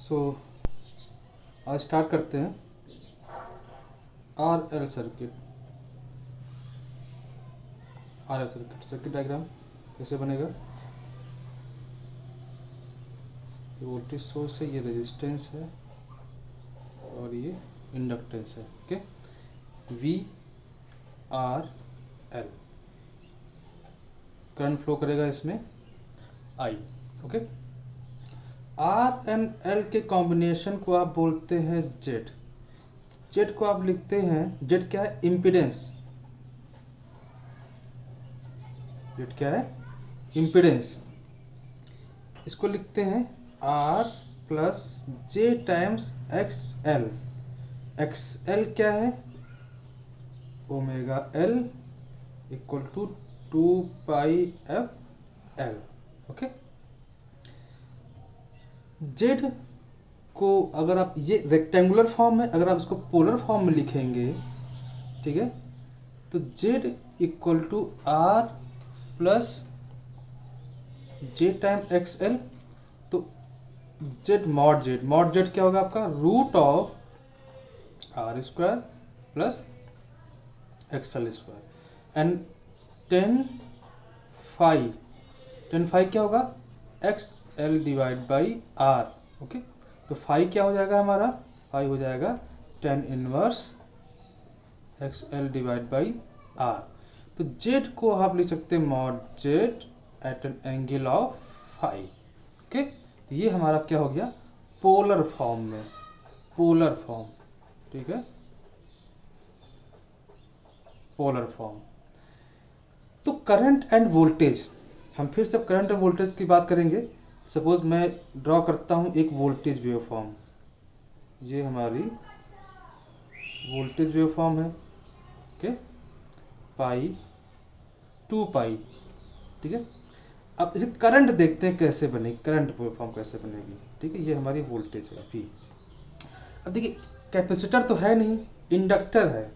सो आज स्टार्ट करते हैं R L circuit. Circuit diagram कैसे बनेगा। ये वोल्टेज सोर्स है, ये रेजिस्टेंस है और ये इंडक्टेंस है। Okay, V R L current flow करेगा इसमें I. Okay, R and L के कॉम्बिनेशन को आप बोलते हैं जेड। जेड को आप लिखते हैं, जेड क्या है, इम्पीडेंस। जेड क्या है, इम्पीडेंस। इसको लिखते हैं R plus j times X L. X L क्या है, omega L equal to 2πf L. Okay, Z को अगर आप, ये रेक्टेंगुलर फॉर्म है, अगर आप इसको पोलर फॉर्म में लिखेंगे, ठीक है, तो Z equal to R plus j time X L. तो जेड मॉड जेड क्या होगा आपका, root of R square plus X L square and tan phi क्या होगा, X L divide by R. Okay, तो फाइव क्या हो जाएगा हमारा, फाइव हो जाएगा tan inverse X L divide by R. तो जेड को आप लिख सकते हैं mod Z at an angle of phi. Okay, तो ये हमारा क्या हो गया, पोलर फॉर्म में, पोलर फॉर्म। ठीक है, पोलर फॉर्म। तो करंट एंड वोल्टेज, हम फिर से करंट एंड वोल्टेज की बात करेंगे। सपोज मैं ड्रॉ करता हूं एक वोल्टेज वेव फॉर्म, ये हमारी वोल्टेज वेव फॉर्म है। ओके, पाई 2π। ठीक है, अब इसे करंट देखते हैं कैसे बनेगी, करंट वेव फॉर्म कैसे बनेगी। ठीक है, ये हमारी वोल्टेज है V। अब देखिए, कैपेसिटर तो है नहीं, इंडक्टर है,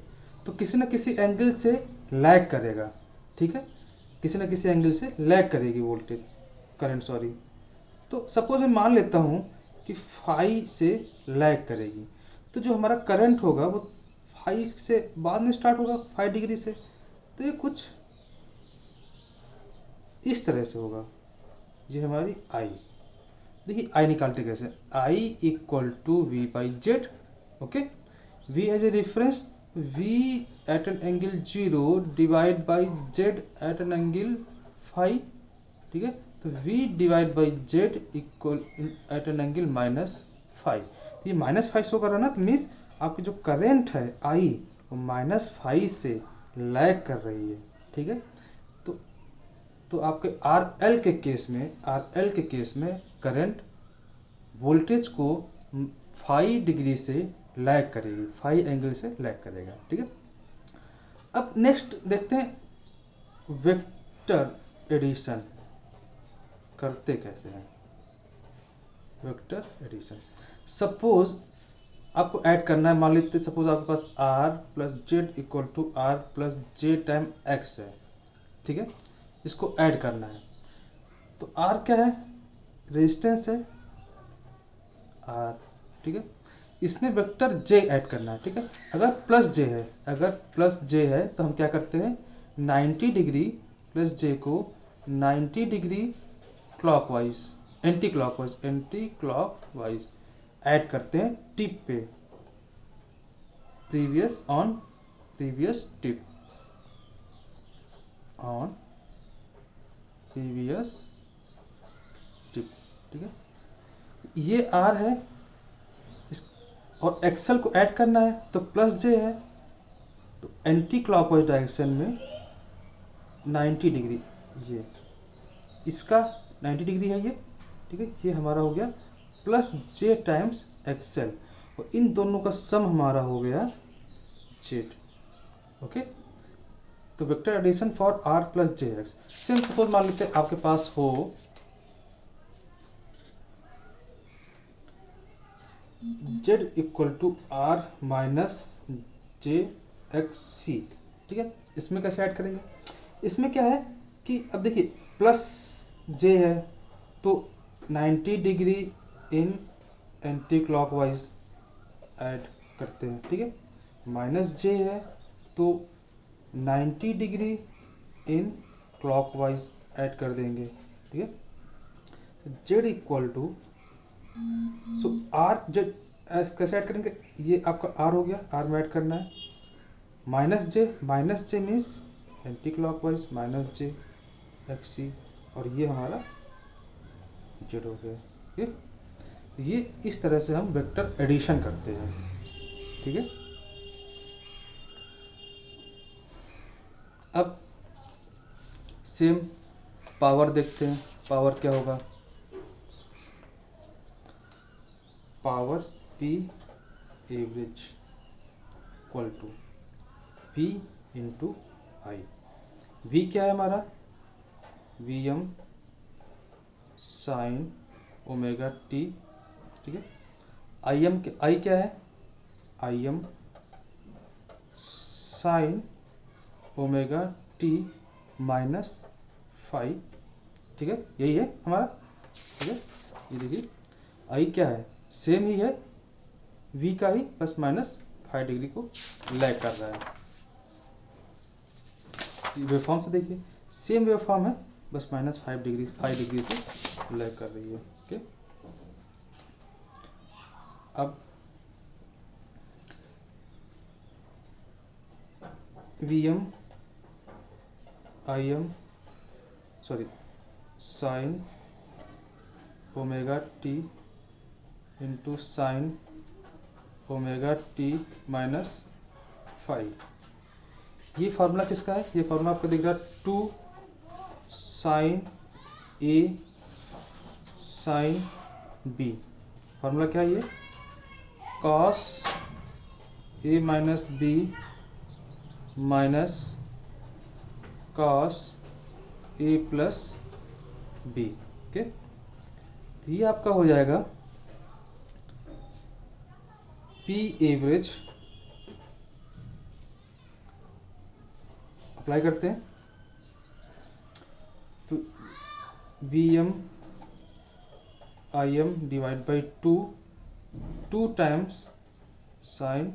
तो किसी न किसी एंगल से लैग करेगा। ठीक है, किसी न किसी एंगल से लैग करेगी वोल्टेज, करंट सॉरी। तो सपोज मैं मान लेता हूँ कि फाइव से लैग करेगी, तो जो हमारा करंट होगा वो फाइव से बाद में स्टार्ट होगा, 5 डिग्री से। तो ये कुछ इस तरह से होगा, ये हमारी आई। देखिए आई निकालते कैसे, I equal to V by Z. Okay, V as a reference, V at an angle 0 divide by Z at an angle 5। ठीक है, तो v divide by Z equal at an angle -5। तो ये -5 शो कर रहा है ना, तो मीन्स आपकी जो करेंट है आई वो -5 से लैग कर रही है। ठीक है, तो आपके आर एल के केस में करंट वोल्टेज को 5 डिग्री से लैग करेगी, 5 एंगल से लैग करेगा। ठीक है, अब नेक्स्ट देखते हैं वेक्टर एडिशन करते कैसे हैं। वेक्टर एडिशन, सपोज आपको ऐड करना है, मान लेते सपोज आपके पास r plus Z equal to R plus j time X है। ठीक है, इसको ऐड करना है, तो r क्या है, रेजिस्टेंस है r। ठीक है, इसमें वेक्टर j ऐड करना है। ठीक है, अगर प्लस j है तो हम क्या करते हैं, 90 डिग्री प्लस j को 90 degree clockwise, anti clockwise add करते हैं टिप पे, previous tip on previous tip. ठीक है, ये आर है और एक्सल को ऐड करना है, तो प्लस जे है, तो एंटी क्लॉकवाइज डायरेक्शन में 90 डिग्री, ये इसका 90 डिग्री है ये। ठीक है, ये हमारा हो गया प्लस जे टाइम्स एक्सएल, और इन दोनों का सम हमारा हो गया जेड। ओके, तो vector addition for R plus J X. Same suppose मान लेते हैं आपके पास हो Z equal to R minus J X C. ठीक है, इसमें कैसे ऐड करेंगे, इसमें क्या है कि अब देखिए प्लस जे है तो 90 degree in anti clockwise add करते हैं, ठीक है। माइनस जे है तो 90 डिग्री इन क्लॉकवाइज ऐड कर देंगे, ठीक है। Z equal to, so R Z कैसे ऐड करेंगे, ये आपका आर हो गया, आर में ऐड करना है। माइनस जे मीन्स एंटी क्लॉकवाइज माइनस जे एक्सी, और ये हमारा जेड हो गया, ठीक है। ये इस तरह से हम वेक्टर एडिशन करते हैं, ठीक है। अब सेम पावर देखते हैं, पावर क्या होगा, power P average equal to V into I. V क्या है हमारा, V m sine omega t, ठीक है। आई क्या है, I m sine omega t minus phi, ठीक है, यही है हमारा, ठीक है। ये देखिए आई क्या है, सेम ही है वी का ही, प्लस माइनस 5 डिग्री को लैग कर रहा है। वेवफॉर्म से देखिए सेम वेवफॉर्म है, बस माइनस 5 डिग्री से लैग कर रही है, ओके। अब V m I m sine omega t into sine omega t minus 5, ये फार्मूला किसका है, ये फार्मूला आपको दिख रहा है 2 sine A sine B. Formula क्या है ये, cos A minus B minus cos A plus B, okay. तो ये आपका हो जाएगा पी एवरेज, अप्लाई करते हैं तो V m I m divide by two times sine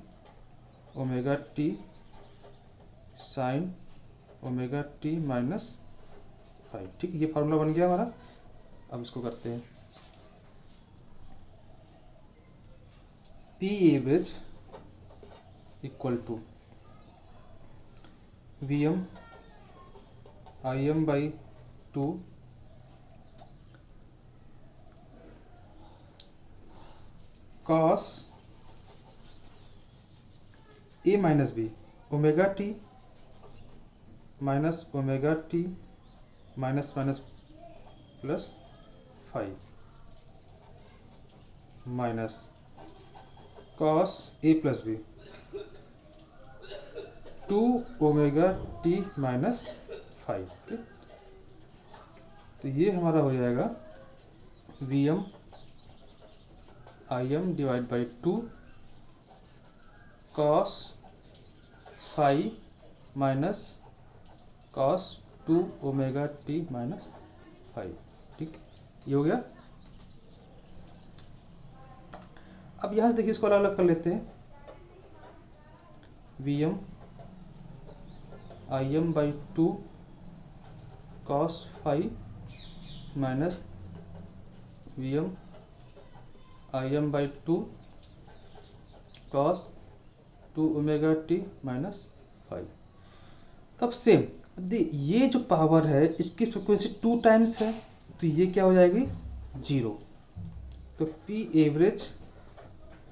omega t sine omega t minus 5, ठीक है। ये फार्मूला बन गया हमारा। अब इसको करते हैं, P average equal to V m I M by 2 cos A minus B omega t minus omega t minus minus plus 5 minus cos A plus B 2 omega t minus 5, ठीक। तो ये हमारा हो जाएगा V m I m divide by 2 cos 5 minus cos 2 omega t minus 5, ठीक, ये हो गया। अब यहाँ से देखिए इसको अलग अलग कर लेते हैं, V m I M by 2 cos 5 minus V m I M by 2 cos 2 omega t minus 5। तब सेम ये जो पावर है इसकी फ्रिक्वेंसी 2 टाइम्स है, तो ये क्या हो जाएगी 0। तो P average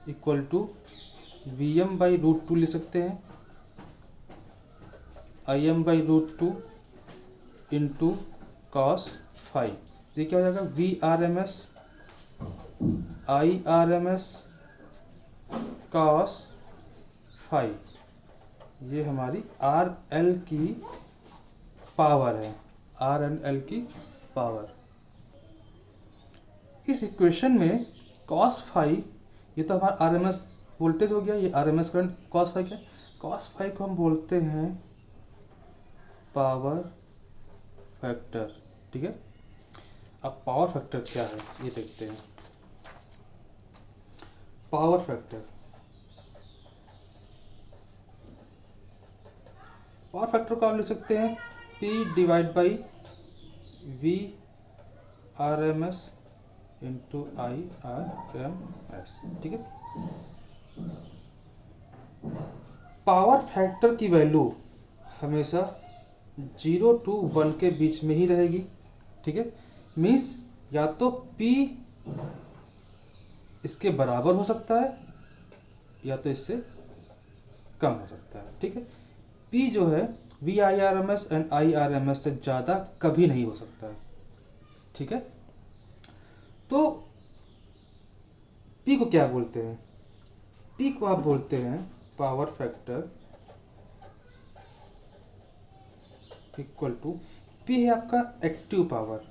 equal to V M by root 2 ले सकते हैं, I M by root 2 into cos 5, ये क्या हो जाएगा V R M S I R M S cos 5, ये हमारी आर एल की पावर है, आर एन एल की पावर। इस इक्वेशन में cos 5, ये तो हमारा आर एम एस वोल्टेज हो गया, ये R M S current, cos 5 क्या है, cos 5 को हम बोलते हैं पावर फैक्टर, ठीक है। अब पावर फैक्टर क्या है ये देखते हैं। पावर फैक्टर, पावर फैक्टर को आप लिख सकते हैं P divide by V R M S into I R M S. ठीक है, पावर फैक्टर की वैल्यू हमेशा 0 to 1 के बीच में ही रहेगी। ठीक है, मीन्स या तो P इसके बराबर हो सकता है या तो इससे कम हो सकता है। ठीक है, P जो है VIRMS एंड IRMS से ज़्यादा कभी नहीं हो सकता है। ठीक है, तो P को क्या बोलते हैं? P को आप बोलते हैं power factor equal to, P है आपका active power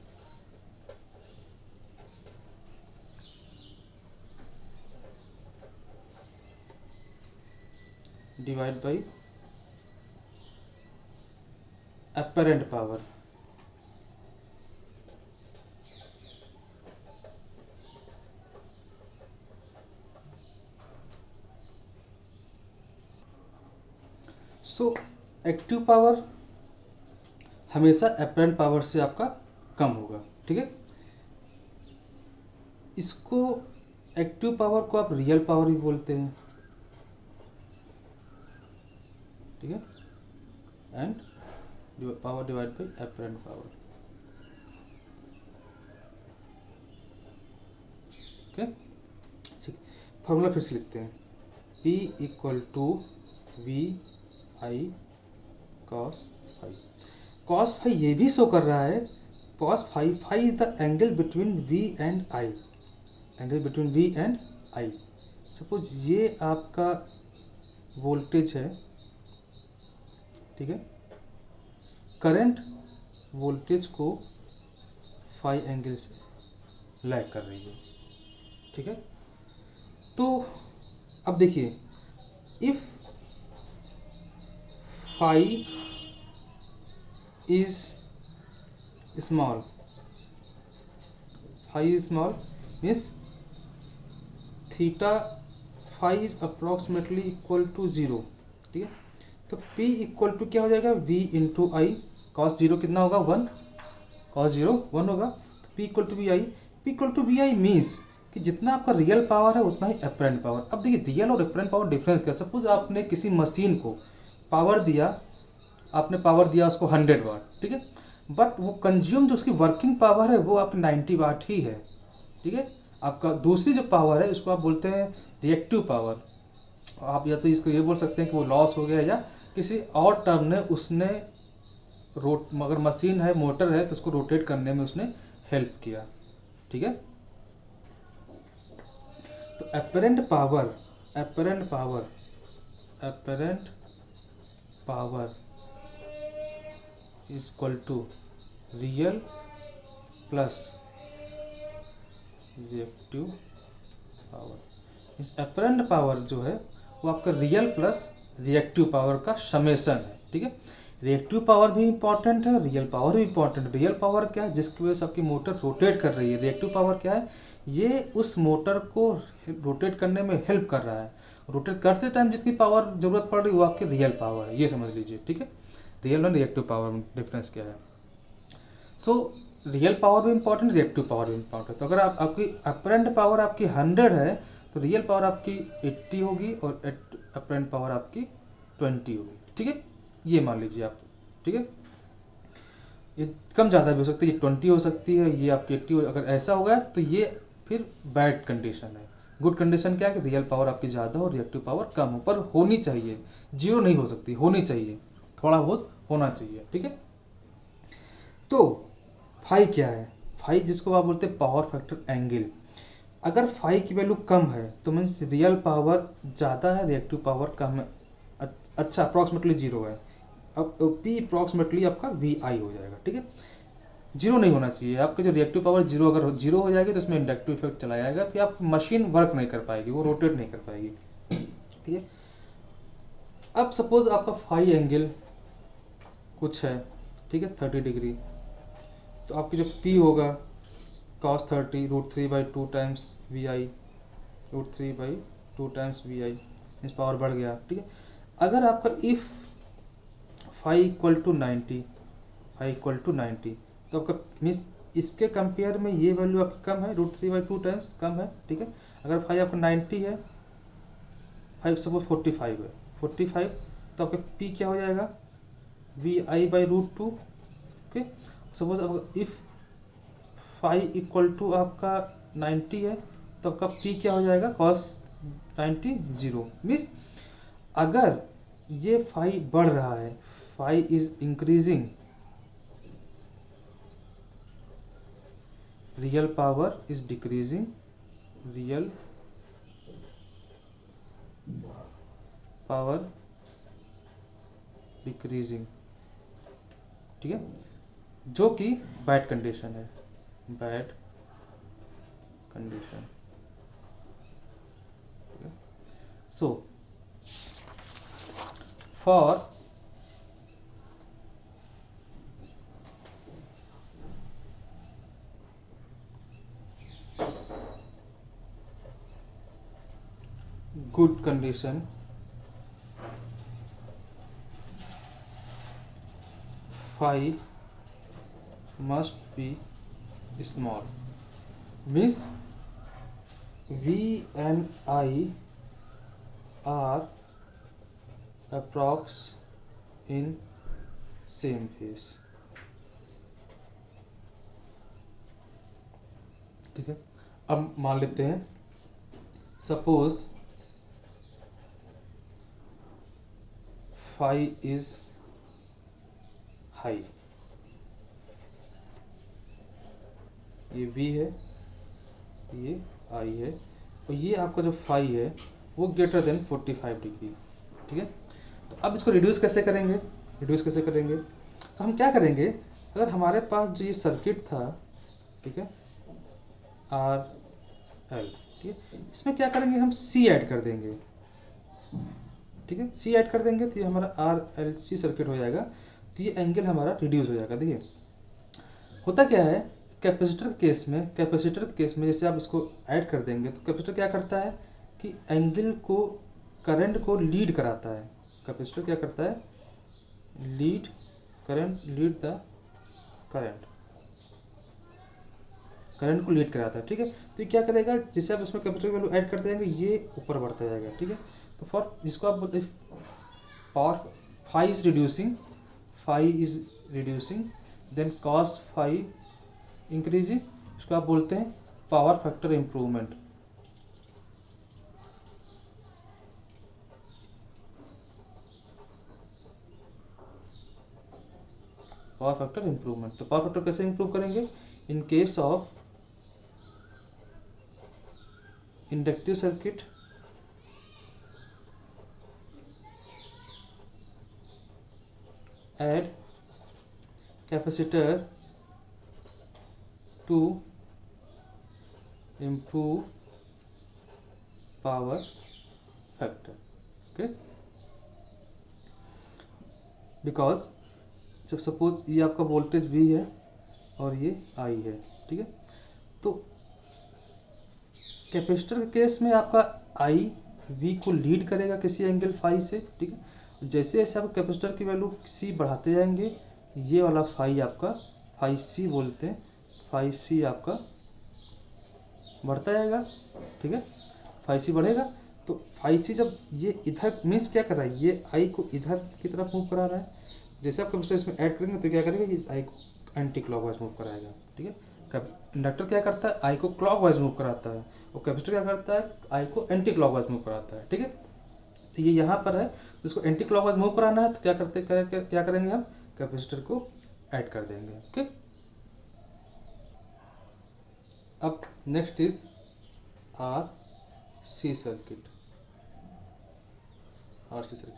divide by apparent power. So active power हमेशा अपरेंट पावर से आपका कम होगा। ठीक है, इसको एक्टिव पावर को आप रियल पावर भी बोलते हैं। ठीक है, and power divide by apparent power. Okay, formula फिर से लिखते हैं, P equal to V I cos phi. Cos phi ये भी शो कर रहा है, cos phi, phi is the angle between V and I, angle between V and I। Suppose ये आपका वोल्टेज है। ठीक है, करंट वोल्टेज को फाई एंगल से लैग कर रही है। ठीक है, तो अब देखिए, if phi is small, phi is small means theta phi is approximately equal to 0। ठीक है, तो P इक्वल टू क्या हो जाएगा, V इंटू आई। कॉस 0 कितना होगा, 1, कॉस 0 1 होगा। तो P equal to V I, P equal to V I means कि जितना आपका रियल पावर है उतना ही अपरेंट पावर। अब देखिए, रियल और अपरेंट पावर डिफरेंस क्या, सपोज आपने किसी मशीन को पावर दिया, आपने पावर दिया उसको 100 वाट। ठीक है, बट वो कंज्यूम जो उसकी वर्किंग पावर है वो आपकी 90 वाट ही है। ठीक है, आपका दूसरी जो पावर है उसको आप बोलते हैं रिएक्टिव पावर। आप या तो इसको ये बोल सकते हैं कि वो लॉस हो गया, या किसी और टर्म ने उसने अगर मशीन है, मोटर है, तो उसको रोटेट करने में उसने हेल्प किया। ठीक है, तो apparent power, apparent power, apparent power is equal to real plus reactive power. इस अपरेंट पावर जो है वो आपका रियल प्लस रिएक्टिव पावर का समेसन है। ठीक है, रिएक्टिव पावर भी इंपॉर्टेंट है, रियल पावर भी इंपॉर्टेंट है। रियल पावर क्या है, जिसकी वजह से आपकी मोटर रोटेट कर रही है। रिएक्टिव पावर क्या है, ये उस मोटर को रोटेट करने में हेल्प कर रहा है। रोटेट करते टाइम जिसकी पावर जरूरत पड़ रही है वो आपकी रियल पावर है, ये समझ लीजिए। ठीक है, रियल और रिएक्टिव पावर में डिफरेंस क्या है। सो रियल पावर भी इंपॉर्टेंट, रिएक्टिव पावर भी इंपॉर्टेंट। तो अगर आपकी अपरेंट पावर आपकी 100 है तो रियल पावर आपकी 80 होगी और अपरेंट पावर आपकी 20 होगी। ठीक है, ये मान लीजिए आप। ठीक है, ये कम ज़्यादा भी हो सकती है, ये 20 हो सकती है, ये आपकी 80 हो। अगर ऐसा हो गया तो ये फिर बैड कंडीशन है। गुड कंडीशन क्या है कि रियल पावर आपकी ज़्यादा हो, रिएक्टिव पावर कम हो, पर होनी चाहिए, जीरो नहीं हो सकती, होनी चाहिए, थोड़ा बहुत होना चाहिए। ठीक है, तो फाई क्या है, फाई जिसको आप बोलते हैं पावर फैक्टर एंगल। अगर फाई की वैल्यू कम है तो मीन्स रियल पावर ज़्यादा है, रिएक्टिव पावर कम है। अच्छा, अप्रॉक्सीमेटली 0 है। अब P अप्रॉक्सीमेटली आपका VI हो जाएगा। ठीक है, 0 नहीं होना चाहिए। आपकी जो रिएक्टिव पावर 0, अगर 0 हो जाएगी तो उसमें इंडक्टिव इफेक्ट चला जाएगा, फिर आप मशीन वर्क नहीं कर पाएगी, वो रोटेट नहीं कर पाएगी। ठीक है, अब सपोज आपका फाई एंगल कुछ है। ठीक है, 30 डिग्री, तो आपकी जो P होगा cos 30 √3/2 times VI। √3/2 times V I, means power बढ़ गया, ठीक है। अगर आपका इफ फाई इक्वल टू 90, तो आपका मीन्स इसके कंपेयर में ये वैल्यू आपकी कम है, √3/2 टाइम्स कम है, ठीक है। अगर फाई आपका 90 है, फाइव सपोज 45 है, 45, तो आपका पी क्या हो जाएगा, vi/√2, ओके। सपोज अब इफ फाई इक्वल टू आपका 90 है, तो आपका पी क्या हो जाएगा, cos 90 0। मीन्स अगर ये फाई बढ़ रहा है, phi is increasing, real power is decreasing, real power decreasing, ठीक है, जो कि बैड कंडीशन है, bad condition. So for good condition, phi must be small, means V and I are approx in same phase, ठीक है। अब मान लेते हैं सपोज phi is high, ये V है, ये I है, और ये आपका जो phi है वो ग्रेटर देन 45 डिग्री, ठीक है। तो अब इसको रिड्यूस कैसे करेंगे, तो हम क्या करेंगे, अगर हमारे पास जो ये सर्किट था, ठीक है, आर एल, ठीक है, इसमें क्या करेंगे, हम सी ऐड कर देंगे, ठीक है, सी ऐड कर देंगे तो ये हमारा आर एल सी सर्किट हो जाएगा, तो ये एंगल हमारा रिड्यूस हो जाएगा। देखिए होता क्या है, कैपेसिटर के केस में जैसे आप इसको ऐड कर देंगे तो कैपेसिटर क्या करता है कि एंगल को, करंट को लीड कराता है, कैपेसिटर क्या करता है, लीड द करंट को लीड कराता है, ठीक है। तो ये क्या करेगा, जैसे आप इसमें कैपेसिटर वैल्यू ऐड कर देंगे ये ऊपर बढ़ता जाएगा, ठीक है। तो फॉर जिसको आप बोलते हैं power phi is reducing then cos phi increasing, इसको आप बोलते हैं power factor improvement, power factor improvement. तो पावर फैक्टर कैसे इम्प्रूव करेंगे, in case of inductive circuit add capacitor to improve power factor, okay, because जब सपोज ये आपका वोल्टेज V है और ये I है, ठीक है, तो कैपेसिटर के केस में आपका I V को लीड करेगा किसी एंगल फाई से, ठीक है। जैसे जैसे आप कैपेसिटर की वैल्यू C बढ़ाते जाएंगे, ये वाला फाई आपका, फाई C बोलते हैं, फाई C आपका बढ़ता जाएगा, ठीक है, फाई C बढ़ेगा। तो फाई C जब ये इधर मीन्स क्या कर रहा है, ये I को इधर की तरफ मूव करा रहा है, जैसे आप कैपेसिटर इसमें ऐड करेंगे तो क्या करेगा, ये I को एंटी क्लॉकवाइज मूव कराएगा, ठीक है। इंडक्टर क्या करता है, I को क्लॉकवाइज मूव कराता है, और कैपेसिटर क्या करता है, I को एंटी क्लॉकवाइज मूव कराता है, ठीक है। तो ये यहाँ पर है, तो इसको एंटी क्लॉकवाइज मूव कराना है तो क्या करेंगे हम, कैपेसिटर को ऐड कर देंगे, ओके। अब next is R C circuit.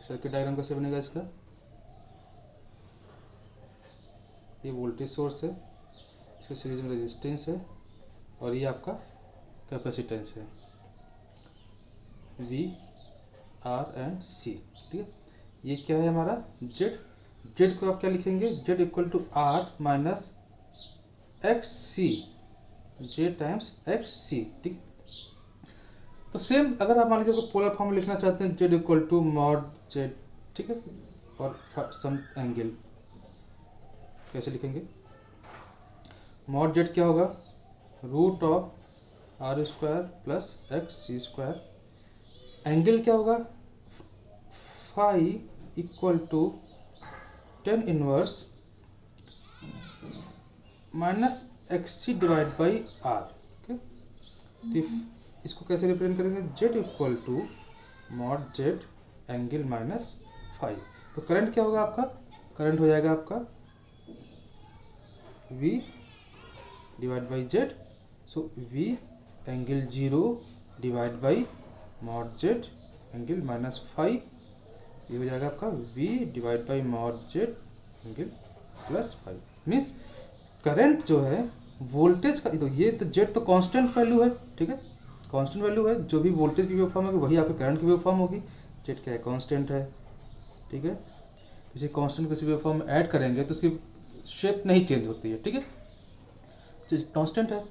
Circuit diagram कैसे बनेगा इसका, ये वोल्टेज सोर्स है, इसके सीरीज में रेजिस्टेंस है, और ये आपका कैपेसिटेंस है, वी आर एंड सी, ठीक है। ये क्या है हमारा जेड को आप क्या लिखेंगे, Z equal to R minus X C, J times X C, ठीक। तो सेम अगर आप मान लीजिए पोलर फॉर्म लिखना चाहते हैं Z equal to mod Z, ठीक है, और सम एंगल, कैसे लिखेंगे? मॉड जेड क्या होगा? Root of R square plus X C square. Angle क्या होगा? Phi equal to tan inverse minus X C divide by R. Okay, तो इसको कैसे रिप्रेजेंट करेंगे? Z equal to mod Z angle minus phi. तो current क्या होगा आपका? करंट हो जाएगा आपका V divide by Z, so V angle 0 divide by mod Z angle minus five, ये हो जाएगा आपका V divide by mod Z angle plus five. Means current जो है वोल्टेज का, तो ये तो जेड तो कांस्टेंट वैल्यू है, ठीक है, कांस्टेंट वैल्यू है, जो भी वोल्टेज की वेव फॉर्म होगी वही आपके करंट की वेव फॉर्म होगी। जेड क्या है? कांस्टेंट है, ठीक है। किसी कांस्टेंट किसी वेव फॉर्म में ऐड करेंगे तो उसकी शेप नहीं चेंज होती है, ठीक है, तो कांस्टेंट है।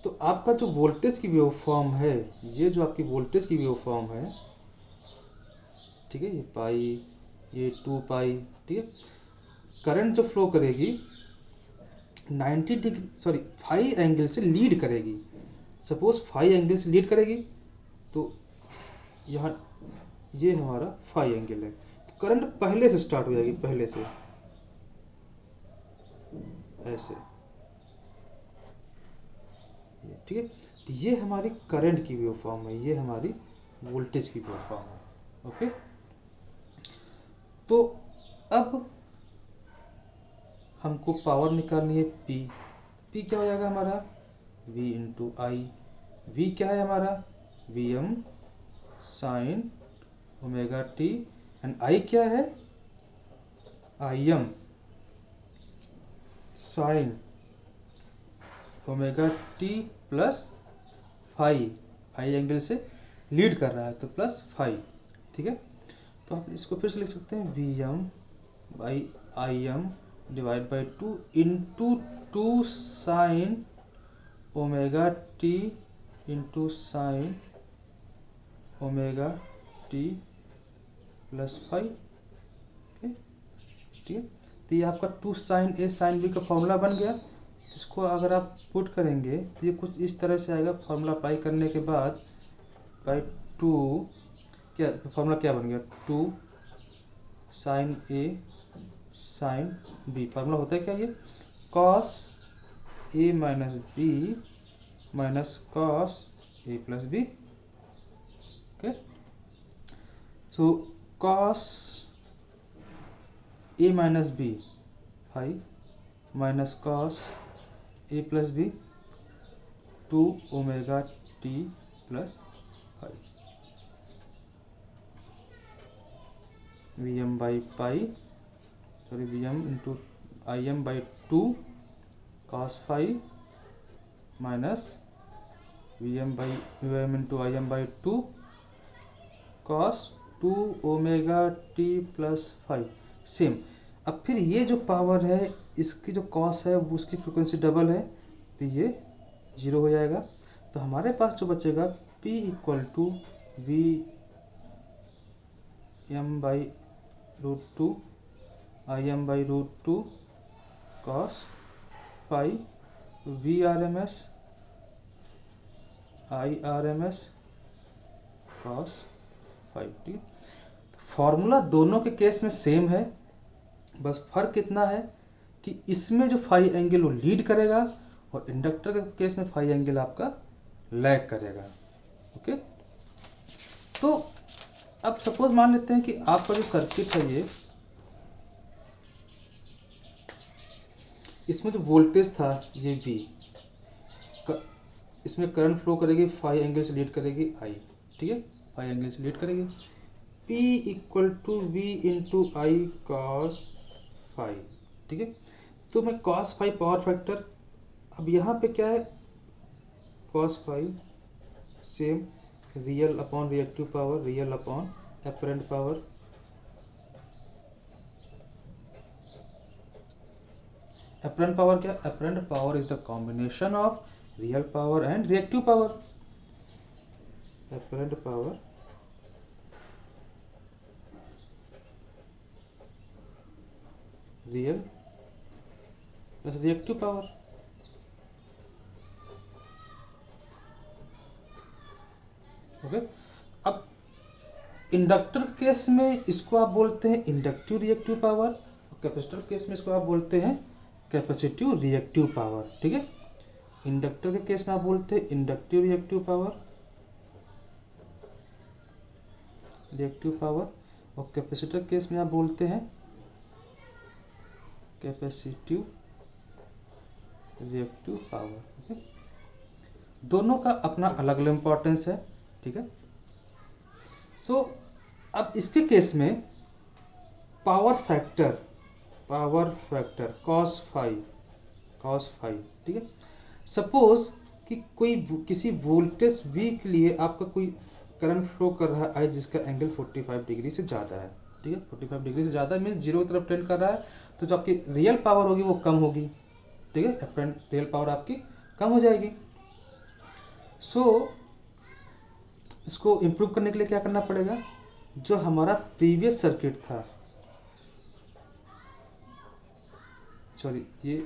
तो आपका जो वोल्टेज की वेव फॉर्म है, ये जो आपकी वोल्टेज की वेव फॉर्म है, ठीक है, ये पाई, ये 2 पाई, ठीक है, करंट जो फ्लो करेगी 90 डिग्री, सॉरी 5 एंगल से लीड करेगी। सपोज 5 एंगल से लीड करेगी, तो यहाँ ये हमारा 5 एंगल है, तो करंट पहले से स्टार्ट हो जाएगी, पहले से ऐसे, ठीक है। तो ये हमारी करंट की वेव फॉर्म है, ये हमारी वोल्टेज की वेव फॉर्म है। ओके, तो अब हमको पावर निकालनी है P। P क्या हो जाएगा हमारा? V इंटू आई। V क्या है हमारा? Vm sign omega T, and I क्या है? Im sign omega T plus five, five angle से लीड कर रहा है तो प्लस फाइव, ठीक है। तो आप इसको फिर से लिख सकते हैं Vm by Im divide by 2 into 2 sign omega t into sine omega T plus five, ठीक है। तो ये आपका 2 साइन ए साइन बी का फॉर्मूला बन गया। इसको अगर आप पुट करेंगे तो ये कुछ इस तरह से आएगा। फॉर्मूला अप्लाई करने के बाद बाई 2, क्या फॉर्मूला क्या बन गया? 2 sine A sine B. Formula होता है क्या ये? Cos A minus B minus cos A plus B. Okay, so cos A minus B 5 minus cos A plus B 2 omega T plus 5, V M by pi, sorry V M into I M by 2 cos 5 minus V M into I M by 2 cos 2 omega T plus 5। Same, अब फिर ये जो power है इसकी जो cos है वो उसकी फ्रिक्वेंसी डबल है, तो ये 0 हो जाएगा। तो हमारे पास जो बचेगा P equal to V M by root 2 I M by root 2 cos pi V R M S I R M S cos 5, ठीक है। फॉर्मूला दोनों के केस में सेम है, बस फर्क इतना है कि इसमें जो 5 एंगल वो लीड करेगा और इंडक्टर के केस में 5 एंगल आपका लैग करेगा। ओके, तो अब सपोज मान लेते हैं कि आपका जो सर्किट है ये, इसमें जो वोल्टेज था ये V, इसमें करंट फ्लो करेगी 5 एंगल से लीड करेगी I, ठीक है, 5 एंगल से लीड करेगी। P equal to V into I cos 5, ठीक है। तो मैं कॉस 5 पावर फैक्टर, अब यहाँ पे क्या है? Cos 5 same real upon reactive power, real upon apparent power, apparent power क्या? Apparent power is the combination of real power and reactive power. apparent power real plus reactive power. Okay, अब inductor case में इसको आप बोलते हैं inductive reactive power, और capacitor case में इसको आप बोलते हैं कैपेसिटिव रिएक्टिव पावर। ठीक है, इंडक्टर के केस में आप बोलते हैं इंडक्टिव रिएक्टिव पावर, और कैपेसिटर केस में आप बोलते हैं कैपेसिटिव रिएक्टिव पावर। ओके, दोनों का अपना अलग अलग इंपॉर्टेंस है। ठीक है, सो अब इसके केस में पावर फैक्टर cos फाई। ठीक है, सपोज कि कोई किसी वोल्टेज V के लिए आपका कोई करंट फ्लो कर रहा है जिसका एंगल 45 डिग्री से ज़्यादा है। ठीक है, 45 डिग्री से ज़्यादा मीन्स जीरो की तरफ टेंड कर रहा है, तो जो आपकी रियल पावर होगी वो कम होगी। ठीक है, अपरेंट रियल पावर आपकी कम हो जाएगी। सो इसको इम्प्रूव करने के लिए क्या करना पड़ेगा, जो हमारा प्रीवियस सर्किट था, सॉरी ये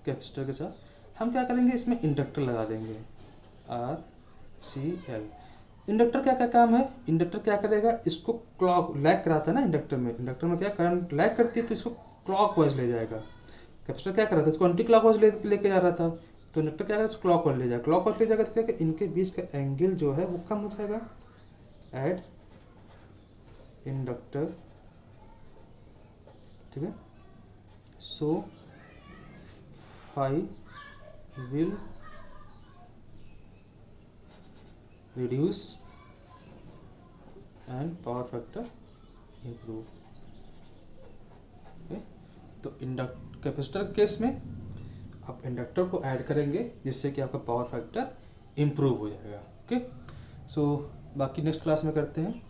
कैपेसिटर के साथ हम क्या करेंगे, इसमें इंडक्टर लगा देंगे RCL। इंडक्टर क्या क्या काम है, इंडक्टर क्या करेगा, इसको क्लॉक लैग कराता है ना इंडक्टर में क्या करंट लैग करती है, तो इसको क्लॉक वाइज ले जाएगा। कैपेसिटर क्या कर रहा था, इसको एंटी क्लॉक वाइज लेके जा रहा था, तो इंडक्टर क्या करेगा, क्लॉक वाइज ले जाएगा। क्लॉक वाइज ले जाएगा तो क्या इनके बीच का एंगल जो है वो कम हो जाएगा एट इंडक्टर। ठीक है, so phi will reduce and power factor improve. तो कैपेसिटर केस में आप इंडक्टर को ऐड करेंगे जिससे कि आपका पावर फैक्टर इम्प्रूव हो जाएगा। ओके, सो बाकी नेक्स्ट क्लास में करते हैं।